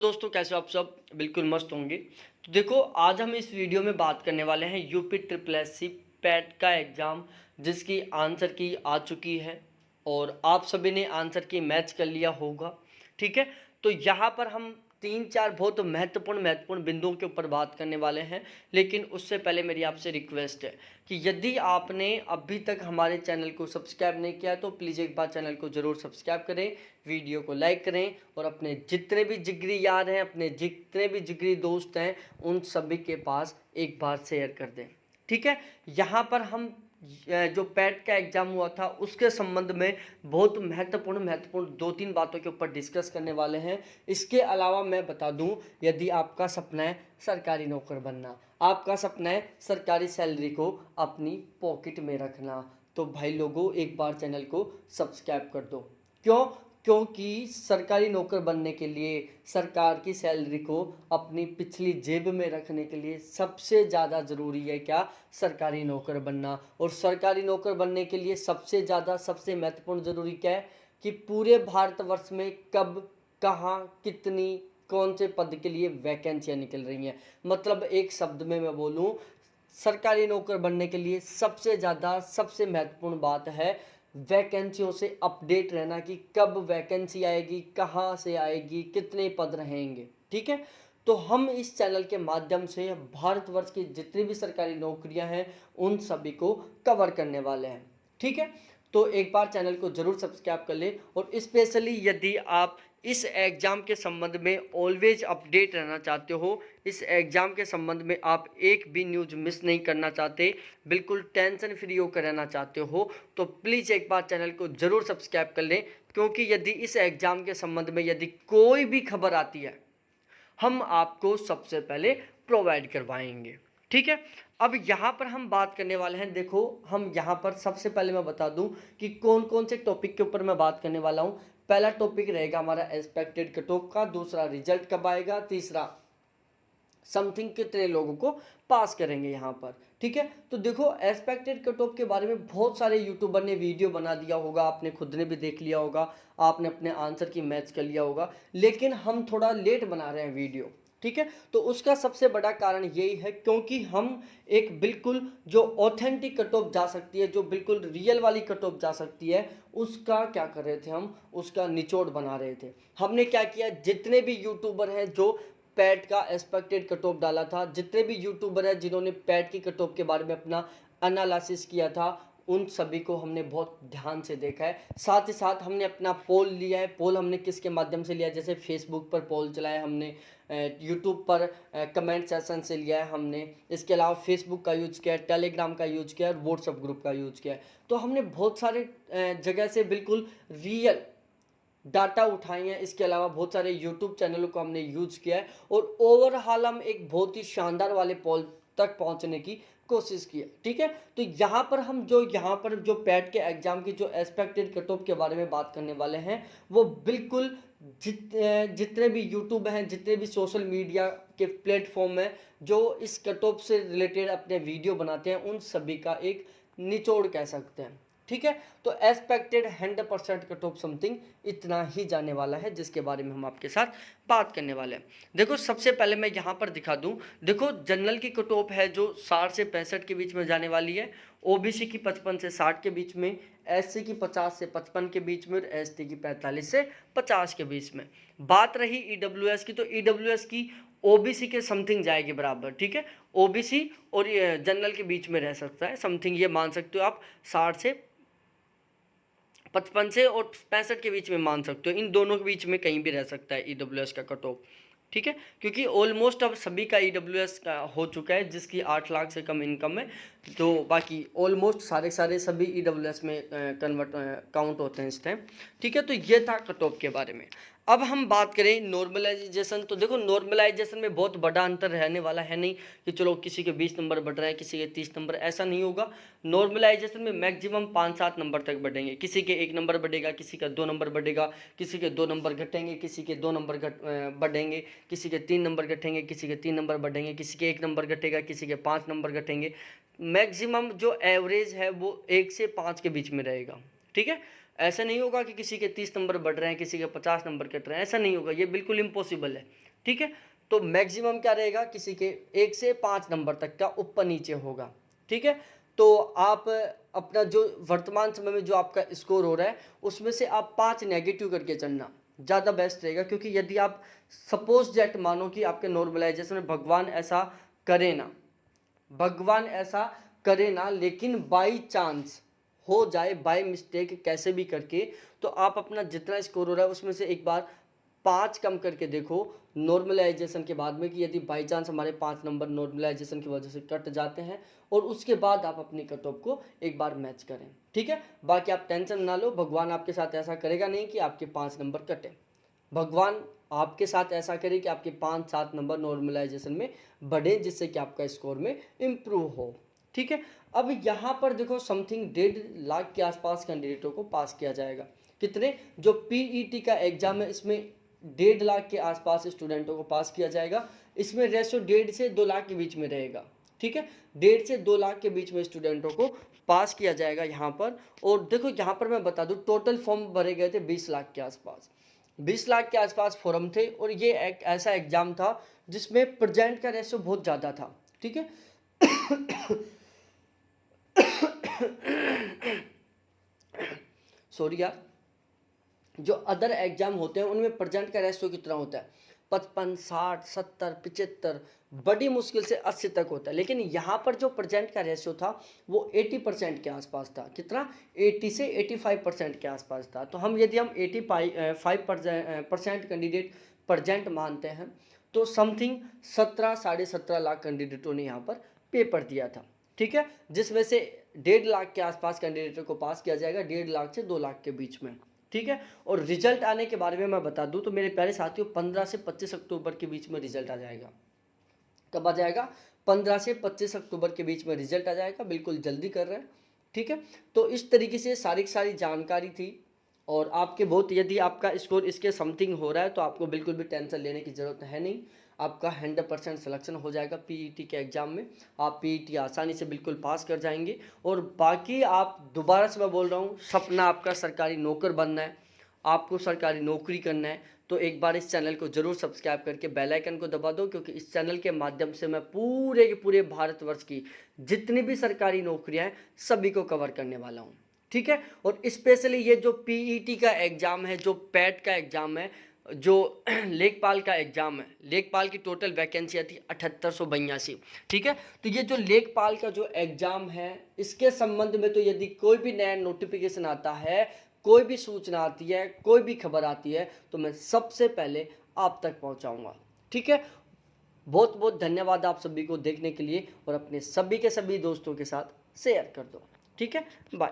दोस्तों कैसे हो आप सब। बिल्कुल मस्त होंगे। तो देखो आज हम इस वीडियो में बात करने वाले हैं UP triple S C PET का एग्ज़ाम जिसकी आंसर की आ चुकी है और आप सभी ने आंसर की मैच कर लिया होगा। ठीक है, तो यहाँ पर हम तीन चार बहुत महत्वपूर्ण बिंदुओं के ऊपर बात करने वाले हैं। लेकिन उससे पहले मेरी आपसे रिक्वेस्ट है कि यदि आपने अभी तक हमारे चैनल को सब्सक्राइब नहीं किया तो प्लीज़ एक बार चैनल को ज़रूर सब्सक्राइब करें, वीडियो को लाइक करें और अपने जितने भी जिगरी यार हैं, अपने जितने भी जिगरी दोस्त हैं, उन सभी के पास एक बार शेयर कर दें। ठीक है, यहाँ पर हम जो पैट का एग्ज़ाम हुआ था उसके संबंध में बहुत महत्वपूर्ण दो तीन बातों के ऊपर डिस्कस करने वाले हैं। इसके अलावा मैं बता दूं, यदि आपका सपना है सरकारी नौकर बनना, आपका सपना है सरकारी सैलरी को अपनी पॉकेट में रखना, तो भाई लोगों एक बार चैनल को सब्सक्राइब कर दो। क्यों? क्योंकि सरकारी नौकर बनने के लिए सरकार की सैलरी को अपनी पिछली जेब में रखने के लिए सबसे ज़्यादा ज़रूरी है क्या? सरकारी नौकर बनना। और सरकारी नौकर बनने के लिए सबसे ज़्यादा सबसे महत्वपूर्ण ज़रूरी क्या है कि पूरे भारतवर्ष में कब, कहाँ, कितनी, कौन से पद के लिए वैकेंसियाँ निकल रही हैं। मतलब एक शब्द में मैं बोलूँ, सरकारी नौकर बनने के लिए सबसे ज़्यादा सबसे महत्वपूर्ण बात है वैकेंसियों से अपडेट रहना कि कब वैकेंसी आएगी, कहाँ से आएगी, कितने पद रहेंगे। ठीक है, तो हम इस चैनल के माध्यम से भारतवर्ष की जितनी भी सरकारी नौकरियां हैं उन सभी को कवर करने वाले हैं। ठीक है, तो एक बार चैनल को ज़रूर सब्सक्राइब कर लें और स्पेशली यदि आप इस एग्ज़ाम के संबंध में ऑलवेज अपडेट रहना चाहते हो, इस एग्ज़ाम के संबंध में आप एक भी न्यूज़ मिस नहीं करना चाहते, बिल्कुल टेंशन फ्री होकर रहना चाहते हो, तो प्लीज़ एक बार चैनल को ज़रूर सब्सक्राइब कर लें। क्योंकि यदि इस एग्ज़ाम के संबंध में यदि कोई भी खबर आती है हम आपको सबसे पहले प्रोवाइड करवाएंगे। ठीक है, अब यहाँ पर हम बात करने वाले हैं। देखो हम यहाँ पर सबसे पहले मैं बता दूं कि कौन कौन से टॉपिक के ऊपर मैं बात करने वाला हूँ। पहला टॉपिक रहेगा हमारा एक्सपेक्टेड कट ऑफ का, दूसरा रिजल्ट कब आएगा, तीसरा समथिंग कितने लोगों को पास करेंगे यहाँ पर। ठीक है, तो देखो एक्सपेक्टेड कट ऑफ के बारे में बहुत सारे यूट्यूबर ने वीडियो बना दिया होगा, आपने खुद ने भी देख लिया होगा, आपने अपने आंसर की मैच कर लिया होगा, लेकिन हम थोड़ा लेट बना रहे हैं वीडियो। ठीक है, तो उसका सबसे बड़ा कारण यही है क्योंकि हम एक बिल्कुल जो ऑथेंटिक कट ऑफ जा सकती है, जो बिल्कुल रियल वाली कट ऑफ जा सकती है, उसका क्या कर रहे थे हम, उसका निचोड़ बना रहे थे। हमने क्या किया, जितने भी यूट्यूबर हैं जो पैट का एक्सपेक्टेड कट ऑफ डाला था, जितने भी यूट्यूबर हैं जिन्होंने पैट की कट ऑफ के बारे में अपना एनालिसिस किया था, उन सभी को हमने बहुत ध्यान से देखा है। साथ ही साथ हमने अपना पोल लिया है। पोल हमने किसके माध्यम से लिया है, जैसे फेसबुक पर पोल चलाया हमने, यूट्यूब पर कमेंट सेशन से लिया है हमने, इसके अलावा फेसबुक का यूज किया है, टेलीग्राम का यूज किया है और व्हाट्सअप ग्रुप का यूज किया है। तो हमने बहुत सारे जगह से बिल्कुल रियल डाटा उठाई हैं। इसके अलावा बहुत सारे यूट्यूब चैनलों को हमने यूज किया है और ओवरऑल हम एक बहुत ही शानदार वाले पोल तक पहुंचने की कोशिश की है। ठीक है, तो यहाँ पर जो पैट के एग्जाम की जो एक्सपेक्टेड कट ऑफ के बारे में बात करने वाले हैं, वो बिल्कुल जितने भी यूट्यूब हैं, जितने भी सोशल मीडिया के प्लेटफॉर्म हैं जो इस कट ऑफ से रिलेटेड अपने वीडियो बनाते हैं, उन सभी का एक निचोड़ कह सकते हैं। ठीक है, तो एक्सपेक्टेड 100% कट ऑफ समथिंग इतना ही जाने वाला है जिसके बारे में हम आपके साथ बात करने वाले हैं। देखो सबसे पहले मैं यहाँ पर दिखा दूँ, देखो जनरल की कट ऑफ है जो 60 से 65 के बीच में जाने वाली है, ओबीसी की 55 से 60 के बीच में, एससी की 50 से 55 के बीच में और एसटी की 45 से 50 के बीच में। बात रही ईडब्ल्यूएस की, तो ईडब्ल्यूएस की ओबीसी के समथिंग जाएगी बराबर। ठीक है, ओबीसी और जनरल के बीच में रह सकता है समथिंग, ये मान सकते हो आप 60 से 55 से और 65 के बीच में मान सकते हो, इन दोनों के बीच में कहीं भी रह सकता है ईडब्ल्यूएस का कट ऑफ। ठीक है, क्योंकि ऑलमोस्ट अब सभी का ईडब्ल्यूएस का हो चुका है जिसकी 8 लाख से कम इनकम है, तो बाकी ऑलमोस्ट सारे सभी ईडब्ल्यूएस में कन्वर्ट काउंट होते हैं इस टाइम। ठीक है, तो ये था कट ऑफ के बारे में। अब हम बात करें नॉर्मलाइजेशन, तो देखो नॉर्मलाइजेशन में बहुत बड़ा अंतर रहने वाला है नहीं कि चलो किसी के 20 नंबर बढ़ रहे हैं, किसी के 30 नंबर, ऐसा नहीं होगा। नॉर्मलाइजेशन में मैक्सिमम 5-7 नंबर तक बढ़ेंगे, किसी के 1 नंबर बढ़ेगा, किसी का 2 नंबर बढ़ेगा, किसी के 2 नंबर घटेंगे, किसी के 2 नंबर बढ़ेंगे, किसी के 3 नंबर घटेंगे, किसी के 3 नंबर बढ़ेंगे, किसी के 1 नंबर घटेगा, किसी के 5 नंबर घटेंगे। मैक्सिमम जो एवरेज है वो 1 से 5 के बीच में रहेगा। ठीक है, ऐसा नहीं होगा कि किसी के 30 नंबर बढ़ रहे हैं, किसी के 50 नंबर कट रहे हैं, ऐसा नहीं होगा, ये बिल्कुल इम्पॉसिबल है। ठीक है, तो मैक्सिमम क्या रहेगा, किसी के 1 से 5 नंबर तक का ऊपर नीचे होगा। ठीक है, तो आप अपना जो वर्तमान समय में जो आपका स्कोर हो रहा है उसमें से आप 5 नेगेटिव करके चलना ज़्यादा बेस्ट रहेगा, क्योंकि यदि आप सपोज दैट मानो कि आपके नॉर्मलाइजेशन में भगवान ऐसा करे ना, भगवान ऐसा करे ना, लेकिन बाई चांस हो जाए, बाय मिस्टेक कैसे भी करके, तो आप अपना जितना स्कोर हो रहा है उसमें से एक बार 5 कम करके देखो नॉर्मलाइजेशन के बाद में, कि यदि बाई चांस हमारे 5 नंबर नॉर्मलाइजेशन की वजह से कट जाते हैं, और उसके बाद आप अपनी कट ऑफ को एक बार मैच करें। ठीक है, बाकी आप टेंशन ना लो, भगवान आपके साथ ऐसा करेगा नहीं कि आपके 5 नंबर कटे। भगवान आपके साथ ऐसा करे कि आपके 5-7 नंबर नॉर्मलाइजेशन में बढ़े, जिससे कि आपका स्कोर में इम्प्रूव हो। ठीक है, अब यहाँ पर देखो समथिंग 1.5 लाख के आसपास कैंडिडेटों को पास किया जाएगा। कितने, जो पीईटी का एग्जाम है इसमें 1.5 लाख के आसपास स्टूडेंटों को पास किया जाएगा। इसमें रेशो 1.5 से 2 लाख के बीच में रहेगा। ठीक है, 1.5 से 2 लाख के बीच में स्टूडेंटों को पास किया जाएगा यहाँ पर। और देखो यहाँ पर मैं बता दूँ, टोटल फॉर्म भरे गए थे 20 लाख के आसपास, 20 लाख के आसपास फॉर्म थे, और ये एक ऐसा एग्जाम था जिसमें प्रेजेंट का रेशो बहुत ज़्यादा था। ठीक है सॉरी यार, जो अदर एग्जाम होते हैं उनमें प्रेजेंट का रेशो कितना होता है, 55, 60, 70, 75, बड़ी मुश्किल से 80 तक होता है। लेकिन यहाँ पर जो प्रेजेंट का रेशो था वो 80% के आसपास था। कितना, 80 से 85% के आसपास था। तो यदि हम 85% कैंडिडेट प्रेजेंट मानते हैं, तो समथिंग 17, 17.5 लाख कैंडिडेटों ने यहाँ पर पेपर दिया था। ठीक है, जिसमें से 1.5 लाख के आसपास कैंडिडेटों को पास किया जाएगा, 1.5 लाख से 2 लाख के बीच में। ठीक है, और रिजल्ट आने के बारे में मैं बता दूं तो मेरे प्यारे साथियों, 15 से 25 अक्टूबर के बीच में रिजल्ट आ जाएगा। कब आ जाएगा, 15 से 25 अक्टूबर के बीच में रिजल्ट आ जाएगा, बिल्कुल जल्दी कर रहे हैं। ठीक है, तो इस तरीके से सारी जानकारी थी। और आपके बहुत, यदि आपका स्कोर इसके समथिंग हो रहा है तो आपको बिल्कुल भी टेंशन लेने की ज़रूरत है नहीं, आपका 100% सिलेक्शन हो जाएगा पीईटी के एग्ज़ाम में। आप पीईटी आसानी से बिल्कुल पास कर जाएंगे। और बाकी आप, दोबारा से मैं बोल रहा हूँ, सपना आपका सरकारी नौकर बनना है, आपको सरकारी नौकरी करना है, तो एक बार इस चैनल को ज़रूर सब्सक्राइब करके बेल आइकन को दबा दो, क्योंकि इस चैनल के माध्यम से मैं पूरे के पूरे भारतवर्ष की जितनी भी सरकारी नौकरियां हैं सभी को कवर करने वाला हूं। ठीक है, और स्पेशली ये जो पीईटी का एग्ज़ाम है, जो पैट का एग्ज़ाम है, जो लेखपाल का एग्ज़ाम है, लेखपाल की टोटल वैकेंसी थी 7882। ठीक है, तो ये जो लेखपाल का जो एग्ज़ाम है, इसके संबंध में तो यदि कोई भी नया नोटिफिकेशन आता है, कोई भी सूचना आती है, कोई भी खबर आती है, तो मैं सबसे पहले आप तक पहुंचाऊंगा। ठीक है, बहुत बहुत धन्यवाद आप सभी को देखने के लिए, और अपने सभी के सभी दोस्तों के साथ शेयर कर दो। ठीक है, बाय।